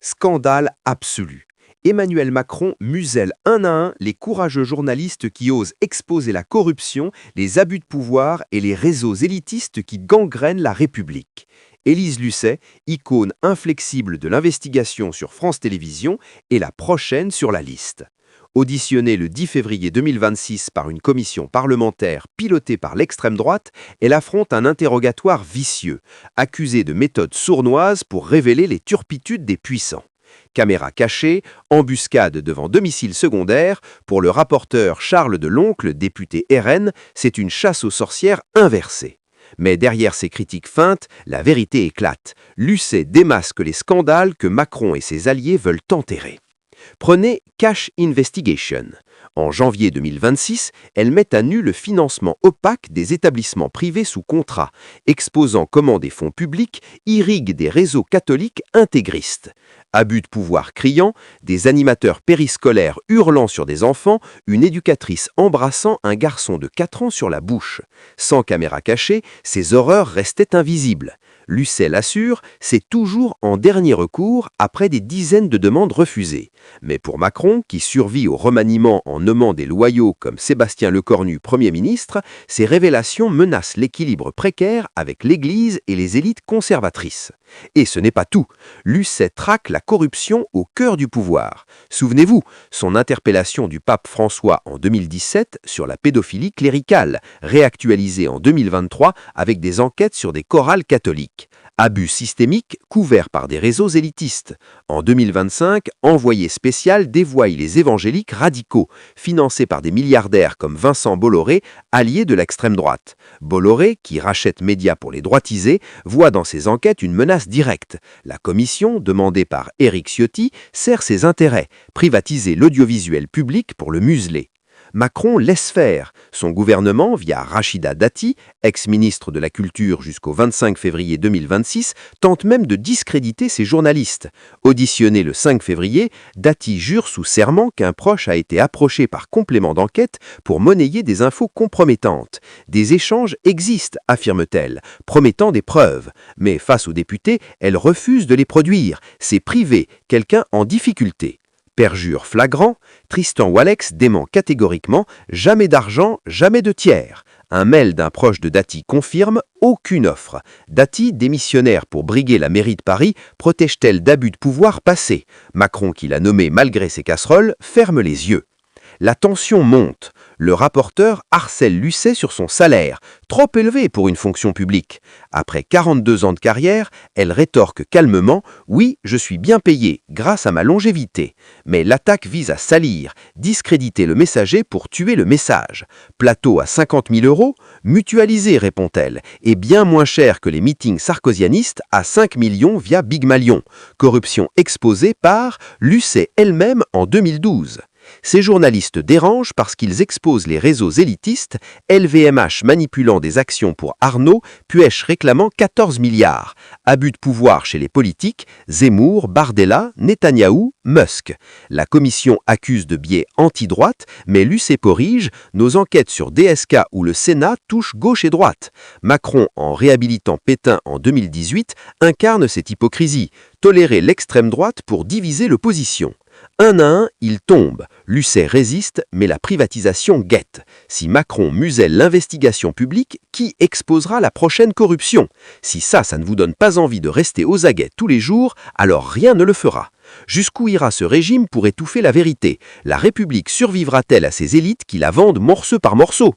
Scandale absolu. Emmanuel Macron muselle un à un les courageux journalistes qui osent exposer la corruption, les abus de pouvoir et les réseaux élitistes qui gangrènent la République. Élise Lucet, icône inflexible de l'investigation sur France Télévisions, est la prochaine sur la liste. Auditionnée le 10 février 2026 par une commission parlementaire pilotée par l'extrême droite, elle affronte un interrogatoire vicieux, accusée de méthodes sournoises pour révéler les turpitudes des puissants. Caméra cachée, embuscade devant domicile secondaire, pour le rapporteur Charles Deloncle, député RN, c'est une chasse aux sorcières inversée. Mais derrière ces critiques feintes, la vérité éclate. Lucet démasque les scandales que Macron et ses alliés veulent enterrer. Prenez Cash Investigation. En janvier 2026, elle met à nu le financement opaque des établissements privés sous contrat, exposant comment des fonds publics irriguent des réseaux catholiques intégristes. Abus de pouvoir criant, des animateurs périscolaires hurlant sur des enfants, une éducatrice embrassant un garçon de 4 ans sur la bouche. Sans caméra cachée, ces horreurs restaient invisibles. Lucet l'assure, c'est toujours en dernier recours après des dizaines de demandes refusées. Mais pour Macron, qui survit au remaniement en nommant des loyaux comme Sébastien Lecornu Premier ministre, ces révélations menacent l'équilibre précaire avec l'Église et les élites conservatrices. Et ce n'est pas tout. Lucet traque la corruption au cœur du pouvoir. Souvenez-vous, son interpellation du pape François en 2017 sur la pédophilie cléricale, réactualisée en 2023 avec des enquêtes sur des chorales catholiques. Abus systémiques couverts par des réseaux élitistes. En 2025, Envoyé spécial dévoile les évangéliques radicaux, financés par des milliardaires comme Vincent Bolloré, allié de l'extrême droite. Bolloré, qui rachète médias pour les droitisés, voit dans ses enquêtes une menace directe. La commission, demandée par Éric Ciotti, sert ses intérêts, privatiser l'audiovisuel public pour le museler. Macron laisse faire. Son gouvernement, via Rachida Dati, ex-ministre de la Culture jusqu'au 25 février 2026, tente même de discréditer ses journalistes. Auditionné le 5 février, Dati jure sous serment qu'un proche a été approché par complément d'enquête pour monnayer des infos compromettantes. Des échanges existent, affirme-t-elle, promettant des preuves. Mais face aux députés, elle refuse de les produire. C'est privé, quelqu'un en difficulté. Perjure flagrant, Tristan Walex dément catégoriquement « jamais d'argent, jamais de tiers ». Un mail d'un proche de Dati confirme « aucune offre ». Dati, démissionnaire pour briguer la mairie de Paris, protège-t-elle d'abus de pouvoir passés? Macron, qui l'a nommé malgré ses casseroles, ferme les yeux. La tension monte. Le rapporteur harcèle Lucet sur son salaire, trop élevé pour une fonction publique. Après 42 ans de carrière, elle rétorque calmement « Oui, je suis bien payé, grâce à ma longévité ». Mais l'attaque vise à salir, discréditer le messager pour tuer le message. Plateau à 50 000 €, mutualisé, répond-elle, et bien moins cher que les meetings sarkozianistes à 5 millions via Big Malion. Corruption exposée par Lucet elle-même en 2012. Ces journalistes dérangent parce qu'ils exposent les réseaux élitistes, LVMH manipulant des actions pour Arnaud, Puech réclamant 14 milliards, abus de pouvoir chez les politiques, Zemmour, Bardella, Netanyahou, Musk. La commission accuse de biais anti-droite, mais Lucet corrige, nos enquêtes sur DSK ou le Sénat touchent gauche et droite. Macron, en réhabilitant Pétain en 2018, incarne cette hypocrisie, tolérer l'extrême droite pour diviser l'opposition. Un à un, il tombe. Lucet résiste, mais la privatisation guette. Si Macron muselle l'investigation publique, qui exposera la prochaine corruption? Si ça ne vous donne pas envie de rester aux aguets tous les jours, alors rien ne le fera. Jusqu'où ira ce régime pour étouffer la vérité? La République survivra-t-elle à ces élites qui la vendent morceau par morceau?